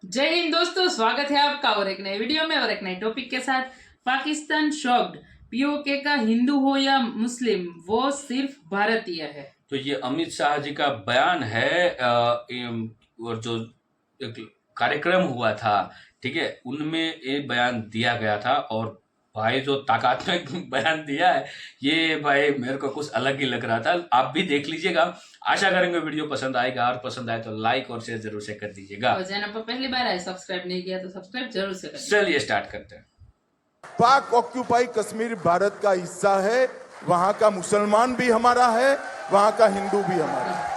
जय हिंद दोस्तों, स्वागत है आपका और एक नए वीडियो में और एक नए टॉपिक के साथ। पाकिस्तान शॉक्ड, पीओके का हिंदू हो या मुस्लिम वो सिर्फ भारतीय है। तो ये अमित शाह जी का बयान है और जो एक कार्यक्रम हुआ था, ठीक है, उनमें ये बयान दिया गया था। और भाई जो ताकतवर बयान दिया है, ये भाई मेरे को कुछ अलग ही लग रहा था। आप भी देख लीजिएगा। आशा करेंगे वीडियो पसंद आएगा, और पसंद आए तो लाइक और शेयर जरूर से कर दीजिएगा। और चैनल पर पहली बार आए, सब्सक्राइब नहीं किया तो सब्सक्राइब जरूर से करें। चलिए स्टार्ट करते हैं। पाक ऑक्यूपाई कश्मीर भारत का हिस्सा है। वहां का मुसलमान भी हमारा है, वहां का हिंदू भी हमारा है।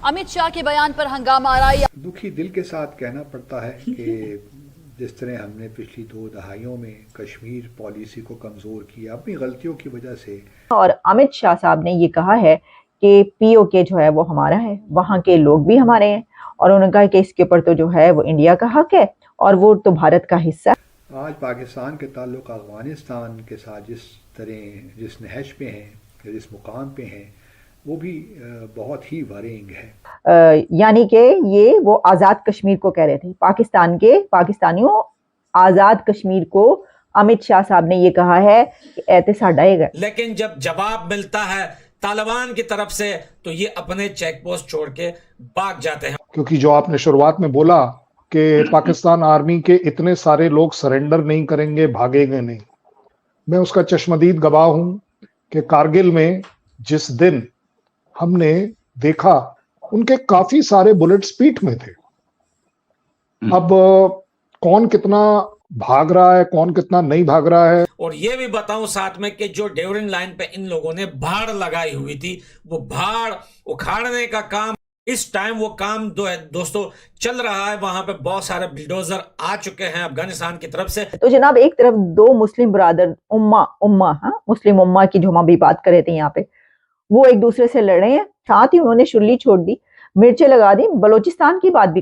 अमित शाह के बयान पर हंगामा आ रहा है। दुखी दिल के साथ कहना पड़ता है कि जिस तरह हमने पिछली 2 दहाइयों में कश्मीर पॉलिसी को कमज़ोर किया अपनी गलतियों की वजह से। और अमित शाह साहब ने ये कहा है कि पीओके जो है वो हमारा है, वहाँ के लोग भी हमारे हैं, और उन्होंने कहा कि इसके ऊपर तो जो है वो इंडिया का हक है और वो तो भारत का हिस्सा है। आज पाकिस्तान के ताल्लुक अफगानिस्तान के साथ जिस नहज पे हैं या जिस मुकाम पे हैं, वो भी बहुत ही वरींग है। यानी कि ये वो आज़ाद कश्मीर को कह रहे थे, पाकिस्तानियों आज़ाद कश्मीर को अमित शाह साहब ने ये कहा है कि ऐते साडा है। लेकिन जब जवाब मिलता है तालिबान की तरफ से तो ये अपने चेक पोस्ट छोड़ के भाग जाते हैं। क्योंकि जो आपने शुरुआत में बोला कि पाकिस्तान आर्मी के इतने सारे लोग सरेंडर नहीं करेंगे, भागेंगे नहीं, मैं उसका चश्मदीद गवाह हूं कि कारगिल में जिस दिन हमने देखा उनके काफी सारे बुलेट्स पीठ में थे। अब कौन कितना भाग रहा है, कौन कितना नहीं भाग रहा है। और ये भी बताऊं साथ में कि जो डेवरिन लाइन पे इन लोगों ने भाड़ लगाई हुई थी, वो भाड़ उखाड़ने का काम इस टाइम वो काम दोस्तों चल रहा है। वहां पे बहुत सारे बुलडोजर आ चुके हैं अफगानिस्तान की तरफ से। तो जनाब, एक तरफ 2 मुस्लिम ब्रादर मुस्लिम उम्मा की जो हम अभी बात कर रहे थे यहाँ पे, वो एक दूसरे से लड़ रहे हैं। साथ ही उन्होंने शुर्ली छोड़ दी, मिर्चें लगा दी, बलोचिस्तान की बात भी।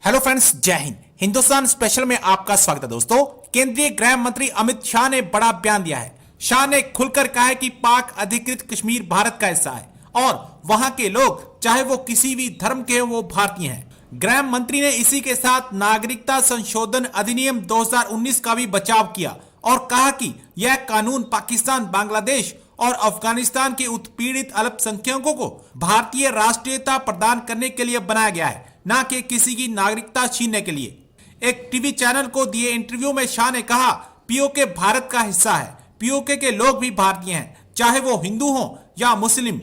हेलो फ्रेंड्स, जय हिंद। हिंदुस्तान स्पेशल में आपका स्वागत है दोस्तों। केंद्रीय गृह मंत्री अमित शाह ने बड़ा बयान दिया है। शाह ने खुलकर कहा है कि पाक अधिकृत कश्मीर भारत का हिस्सा है और वहां के लोग चाहे वो किसी भी धर्म के हो, वो भारतीय हैं। गृह मंत्री ने इसी के साथ नागरिकता संशोधन अधिनियम 2019 का भी बचाव किया और कहा कि यह कानून पाकिस्तान, बांग्लादेश और अफगानिस्तान के उत्पीड़ित अल्पसंख्यकों को भारतीय राष्ट्रीयता प्रदान करने के लिए बनाया गया है, न कि किसी की नागरिकता छीनने के लिए। एक टीवी चैनल को दिए इंटरव्यू में शाह ने कहा, पीओके भारत का हिस्सा है, पीओके के लोग भी भारतीय हैं, चाहे वो हिंदू हो या मुस्लिम।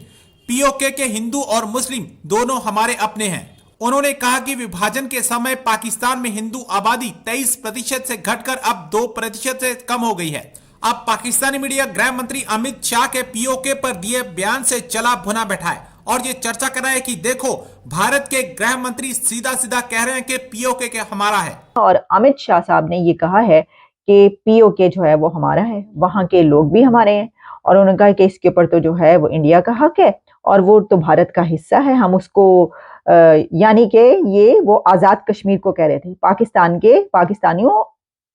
पीओके के हिंदू और मुस्लिम दोनों हमारे अपने हैं। उन्होंने कहा कि विभाजन के समय पाकिस्तान में हिंदू आबादी 23% से घटकर अब 2% से कम हो गई है। अब पाकिस्तानी मीडिया गृह मंत्री अमित शाह के पीओके पर दिए बयान से चला भुना बैठा है और ये चर्चा कर रहा है कि देखो, भारत के गृह मंत्री सीधा सीधा कह रहे हैं कि पीओके के हमारा है। और अमित शाह साहब ने ये कहा है कि पीओके जो है वो हमारा है, वहाँ के लोग भी हमारे हैं, और उन्होंने कहा कि इसके ऊपर तो जो है वो इंडिया का हक है और वो तो भारत का हिस्सा है। हम उसको यानी कि ये वो आज़ाद कश्मीर को कह रहे थे, पाकिस्तानियों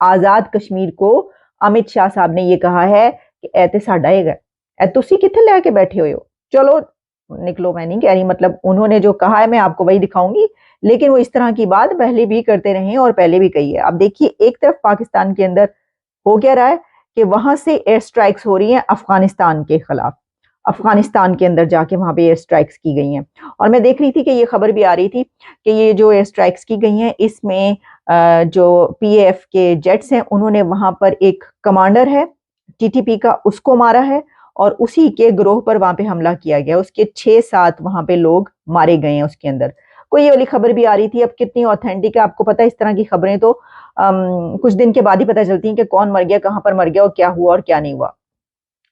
आज़ाद कश्मीर को अमित शाह साहब ने ये कहा है कि ऐते साडा है, तुसी किथे लेके बैठे हुए हो, चलो निकलो। मैं नहीं कह रही, मतलब उन्होंने जो कहा है मैं आपको वही दिखाऊंगी, लेकिन वो इस तरह की बात पहले भी करते रहे और पहले भी कही है। अब देखिए, एक तरफ पाकिस्तान के अंदर हो क्या रहा है कि वहां से एयर स्ट्राइक्स हो रही हैं अफगानिस्तान के खिलाफ, अफगानिस्तान के अंदर जाके वहां पे एयर स्ट्राइक्स की गई हैं। और मैं देख रही थी कि ये खबर भी आ रही थी कि ये जो एयर स्ट्राइक्स की गई हैं, इसमें जो पीएफ के जेट्स हैं, उन्होंने वहां पर एक कमांडर है टीटीपी का, उसको मारा है और उसी के ग्रोह पर वहां पे हमला किया गया। उसके 6-7 वहां पे लोग मारे गए हैं उसके अंदर। कोई ये वाली खबर भी आ रही थी। अब कितनी ऑथेंटिक है आपको पता है, इस तरह की खबरें तो कुछ दिन के बाद ही पता चलती हैं कि कौन मर गया, कहां पर मर गया और क्या हुआ और क्या नहीं हुआ,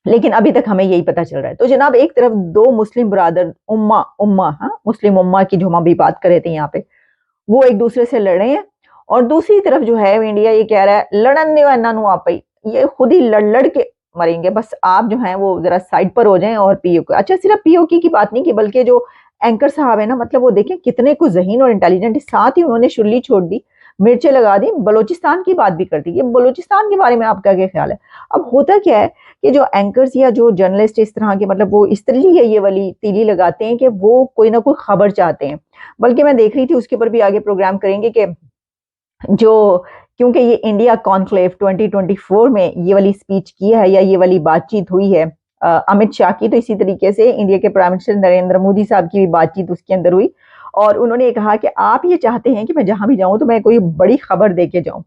लेकिन अभी तक हमें यही पता चल रहा है। तो जनाब, एक तरफ 2 मुस्लिम ब्रादर मुस्लिम उम्मा की जो हम अभी बात कर रहे थे यहाँ पे, वो एक दूसरे से लड़ रहे हैं, और दूसरी तरफ जो है इंडिया ये कह रहा है लड़न दो इन्हों आप, ये खुद ही लड़ के मरेंगे, बस आप जो हैं वो जरा साइड पर हो जाएं। और पीओके, अच्छा सिर्फ पीओके की बात नहीं की, बल्कि जो एंकर साहब है ना, मतलब वो देखें कितने कुछ ज़हीन और इंटेलिजेंट, साथ ही उन्होंने शुर्ली छोड़ दी, मिर्चें लगा दी, बलूचिस्तान की बात भी कर दी। ये बलूचिस्तान के बारे में आपका क्या ख्याल है? अब होता क्या है कि जो एंकर्स या जो जर्नलिस्ट इस तरह के, मतलब वो इस तरह ये वाली तीली लगाते हैं कि वो कोई ना कोई खबर चाहते हैं। बल्कि मैं देख रही थी, उसके ऊपर भी आगे प्रोग्राम करेंगे, कि जो क्योंकि ये इंडिया कॉन्क्लेव 2024 में ये वाली स्पीच की है या ये वाली बातचीत हुई है अमित शाह की, तो इसी तरीके से इंडिया के प्राइम मिनिस्टर नरेंद्र मोदी साहब की भी बातचीत उसके अंदर हुई। और उन्होंने कहा कि आप ये चाहते हैं कि मैं जहां भी जाऊं तो मैं कोई बड़ी खबर दे के जाऊं।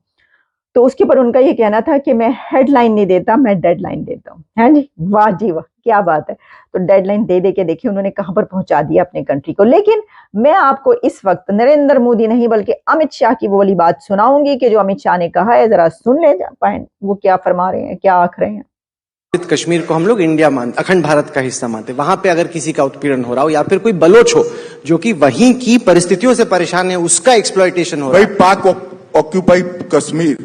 तो उसके ऊपर उनका ये कहना था कि मैं हेडलाइन नहीं देता, मैं डेडलाइन देता हूँ। है जी, वाह जी वाह, क्या बात है। तो डेडलाइन दे दे के देखिए उन्होंने कहां पर पहुंचा दिया अपने कंट्री को। लेकिन मैं आपको इस वक्त नरेंद्र मोदी नहीं बल्कि अमित शाह की वो वाली बात सुनाऊंगी कि जो अमित शाह ने कहा है, जरा सुन ले पाए वो क्या फरमा रहे हैं, क्या आख रहे हैं। कश्मीर को हम लोग इंडिया मानते, अखंड भारत का हिस्सा मानते, वहां पे अगर किसी का उत्पीड़न हो रहा हो या फिर कोई बलोच हो जो कि वहीं की परिस्थितियों से परेशान है, उसका एक्सप्लॉयटेशन हो रहा है। भाई, पाक ऑक्यूपाइड कश्मीर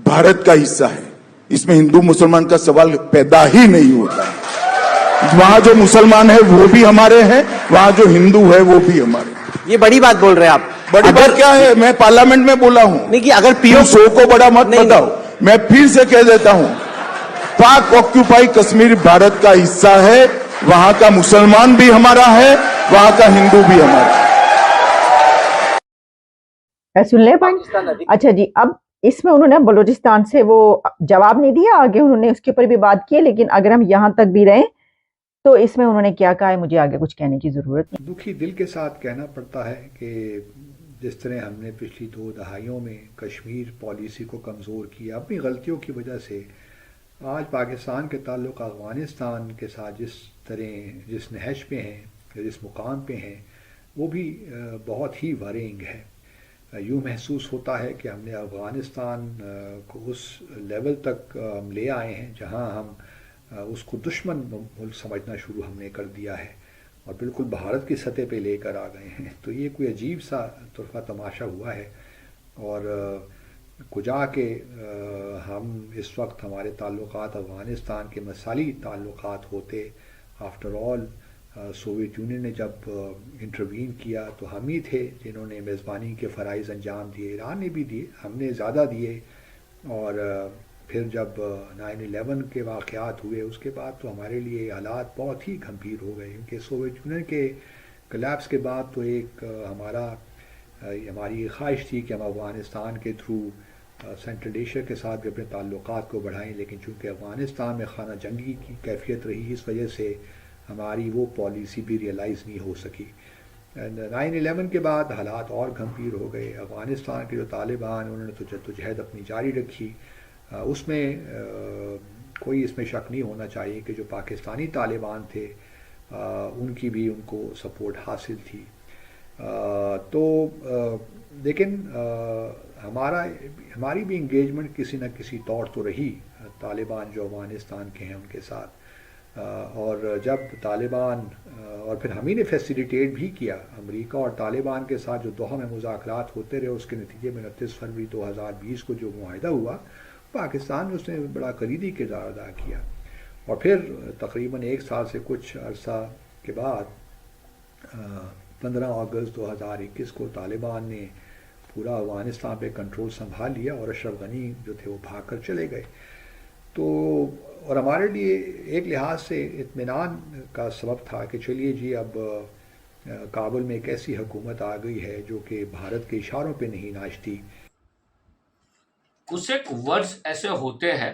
भारत का हिस्सा है, इसमें हिंदू मुसलमान का सवाल पैदा ही नहीं होता है। वहां जो मुसलमान है वो भी हमारे हैं, वहां जो हिंदू है वो भी हमारे हैं। ये बड़ी बात बोल रहे हैं आप। बड़ी बात क्या है? मैं पार्लियामेंट में बोला हूं। नहीं कि अगर पीओ शो को बड़ा मत बताओ। मैं फिर से कह देता हूं, पाक ऑक्यूपाइड कश्मीर भारत का हिस्सा है, वहां का मुसलमान भी हमारा है, वहां का हिंदू भी हमारा है। सुन ले भाई। अच्छा जी, अब इसमें उन्होंने बलूचिस्तान से वो जवाब नहीं दिया, आगे उन्होंने उसके ऊपर भी बात की। लेकिन अगर हम यहां तक भी रहे तो इसमें उन्होंने क्या कहा है, मुझे आगे कुछ कहने की जरूरत नहीं। दुखी दिल के साथ कहना पड़ता है कि जिस तरह हमने पिछली 2 दहाइयों में कश्मीर पॉलिसी को कमज़ोर किया अपनी गलतियों की वजह से, आज पाकिस्तान के ताल्लुक़ अफ़गानिस्तान के साथ जिस नहज पे हैं, जिस मुकाम पे हैं, वो भी बहुत ही वरींग है। यूँ महसूस होता है कि हमने अफ़गानिस्तान को उस लेवल तक हम ले आए हैं जहाँ हम उसको दुश्मन मुल्क समझना शुरू हमने कर दिया है और बिल्कुल भारत की सतह पे लेकर आ गए हैं। तो ये कोई अजीब सा तुरफा तमाशा हुआ है। और कुजा के हम इस वक्त हमारे ताल्लुकात अफ़गानिस्तान के मसाली ताल्लुकात होते, आफ्टर ऑल सोवियत यूनियन ने जब इंटरवीन किया तो हम ही थे जिन्होंने मेज़बानी के फ़राइज़ अंजाम दिए, ईरान ने भी दिए, हमने ज़्यादा दिए। और फिर जब 9/11 के वाक़यात हुए उसके बाद तो हमारे लिए हालात बहुत ही गंभीर हो गए, क्योंकि सोवियत यूनियन के कोलैप्स के बाद तो हमारी ख्वाहिश थी कि हम अफ़गानिस्तान के थ्रू सेंट्रल एशिया के साथ भी अपने ताल्लुकात को बढ़ाएं, लेकिन चूँकि अफ़गानिस्तान में खाना जंगी की कैफियत रही, इस वजह से हमारी वो पॉलिसी भी रियलाइज़ नहीं हो सकी। 9/11 के बाद हालात और गंभीर हो गए। अफ़गानिस्तान के जो तालिबान उन्होंने तो जद्दोजहद अपनी जारी रखी, उसमें कोई इसमें शक नहीं होना चाहिए कि जो पाकिस्तानी तालिबान थे उनकी भी उनको सपोर्ट हासिल थी। लेकिन हमारी भी इंगेजमेंट किसी न किसी तौर तो रही तालिबान जो अफ़गानिस्तान के हैं उनके साथ। और जब तालिबान और फिर हम ही ने फैसिलिटेट भी किया अमेरिका और तालिबान के साथ जो दोहा में मुज़ाकरात होते रहे, उसके नतीजे में 29 फरवरी 2020 को जो मुआहिदा हुआ, पाकिस्तान ने उसने बड़ा कलीदी किरदार अदा किया। और फिर तकरीबन 1 साल से कुछ अरसा के बाद 15 अगस्त 2021 को तालिबान ने पूरा अफ़गानिस्तान पे कंट्रोल संभाल लिया और अशरफ गनी जो थे वो भाग कर चले गए। तो और हमारे लिए एक लिहाज से इत्मीनान का सबब था कि चलिए जी, अब काबुल में एक ऐसी हुकूमत आ गई है जो कि भारत के इशारों पे नहीं नाचती। कुछ एक वर्ड्स ऐसे होते हैं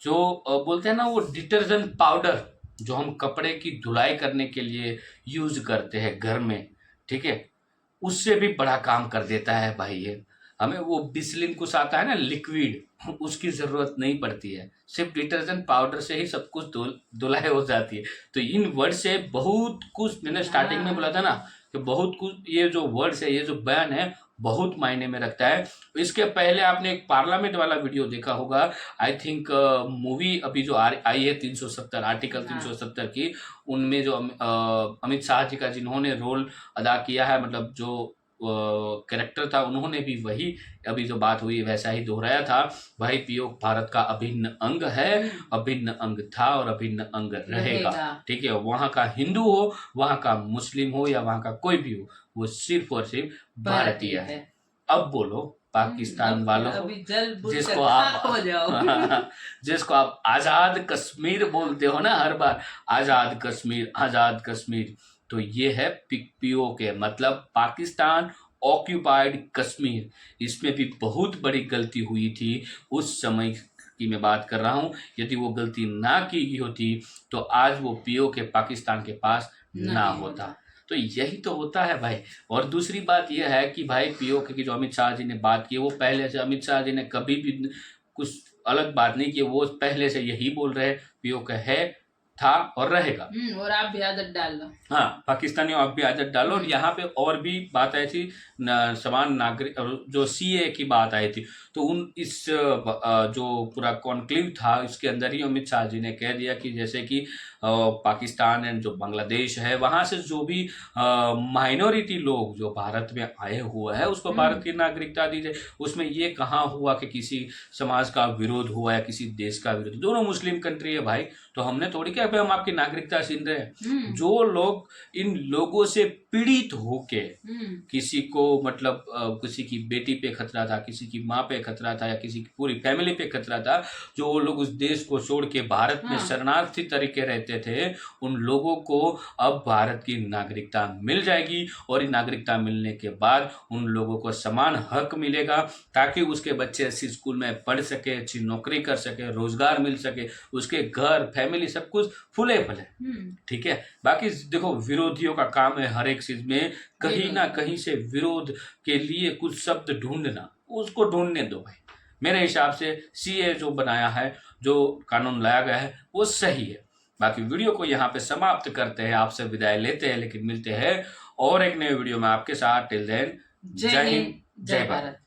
जो बोलते हैं ना, वो डिटर्जेंट पाउडर जो हम कपड़े की धुलाई करने के लिए यूज करते हैं घर में, ठीक है, उससे भी बड़ा काम कर देता है भाई। ये हमें वो बिस्लिन कुछ आता है ना लिक्विड, उसकी ज़रूरत नहीं पड़ती है, सिर्फ डिटर्जेंट पाउडर से ही सब कुछ धुलाई हो जाती है। तो इन वर्ड से बहुत कुछ, मैंने स्टार्टिंग में बोला था ना कि बहुत कुछ, ये जो वर्ड्स है, ये जो बयान है, बहुत मायने में रखता है। इसके पहले आपने एक पार्लियामेंट वाला वीडियो देखा होगा, आई थिंक मूवी अभी जो आई है 370 आर्टिकल 370 की, उनमें जो अमित शाह जी का जिन्होंने रोल अदा किया है, मतलब जो कैरेक्टर था, उन्होंने भी वही अभी जो बात हुई वैसा ही दोहराया था। भाई पीओ भारत का अभिन्न अंग है, अभिन्न अंग था और अभिन्न अंग रहेगा, ठीक है। वहाँ का हिंदू हो, वहाँ का मुस्लिम हो या वहाँ का कोई भी हो, वो सिर्फ और सिर्फ भारतीय है। अब बोलो पाकिस्तान वालों को, अभी जल बुझ कर जिसको खाक हो जाओ। आप जिसको आप आजाद कश्मीर बोलते हो ना हर बार, आजाद कश्मीर आजाद कश्मीर, तो ये है पीओके मतलब पाकिस्तान ऑक्यूपाइड कश्मीर। इसमें भी बहुत बड़ी गलती हुई थी उस समय की मैं बात कर रहा हूं। यदि वो गलती ना की गई होती तो आज वो पीओके पाकिस्तान के पास ना होता। तो यही तो होता है भाई। और दूसरी बात यह है कि भाई पीओके की जो अमित शाह जी ने बात की, वो पहले से अमित शाह जी ने कभी भी कुछ अलग बात नहीं की, वो पहले से यही बोल रहे पीओके है, था और रहेगा। और आप भी आदत डाल लो। हाँ, पाकिस्तानियों आप भी आदत डालो। और यहाँ पे और भी बात आई थी समान नागरिक, जो सीए की बात आई थी, तो उन इस जो पूरा कॉन्क्लेव था उसके अंदर ही अमित शाह जी ने कह दिया कि जैसे कि पाकिस्तान एंड जो बांग्लादेश है वहाँ से जो भी माइनॉरिटी लोग जो भारत में आए हुए हैं उसको भारत की नागरिकता दी जाए। उसमें ये कहाँ हुआ कि किसी समाज का विरोध हुआ या किसी देश का विरोध, दोनों मुस्लिम कंट्री है भाई, तो हमने थोड़ी क्या हम आपकी नागरिकता छीन रहे हैं। जो लोग इन लोगों से पीड़ित होके किसी को मतलब किसी की बेटी पे खतरा था, किसी की माँ पे खतरा था या किसी की पूरी फैमिली पे खतरा था, जो वो लोग उस देश को छोड़ के भारत में शरणार्थी तरीके रहते थे, उन लोगों को अब भारत की नागरिकता मिल जाएगी। और ये नागरिकता मिलने के बाद उन लोगों को समान हक मिलेगा ताकि उसके बच्चे अच्छी स्कूल में पढ़ सके, अच्छी नौकरी कर सके, रोजगार मिल सके, उसके घर फैमिली सब कुछ फुले फले। ठीक है। बाकी देखो विरोधियों का काम है हर एक चीज में कहीं ना कहीं से विरोध के लिए कुछ शब्द ढूंढना, उसको ढूंढने दो भाई। मेरे हिसाब से सीए जो बनाया है, जो कानून लाया गया है वो सही है। बाकी वीडियो को यहाँ पे समाप्त करते हैं, आपसे विदाई लेते हैं, लेकिन मिलते हैं और एक नए वीडियो में आपके साथ। टिल देन जय हिंद जय भारत।